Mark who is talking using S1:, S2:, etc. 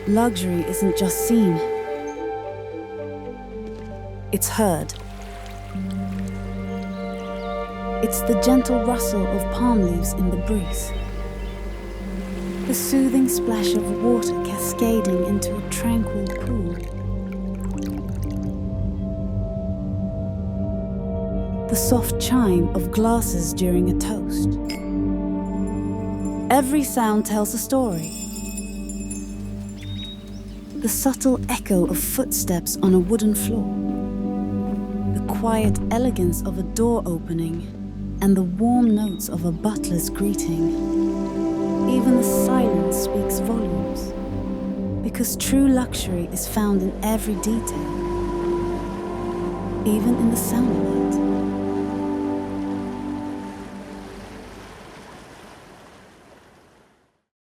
S1: Luxury isn't just seen, it's heard. It's the gentle rustle of palm leaves in the breeze, the soothing splash of water cascading into a tranquil pool, the soft chime of glasses during a toast. Every sound tells a story. The subtle echo of footsteps on a wooden floor, the quiet elegance of a door opening, and the warm notes of a butler's greeting. Even the silence speaks volumes, because true luxury is found in every detail, even in the sound of it.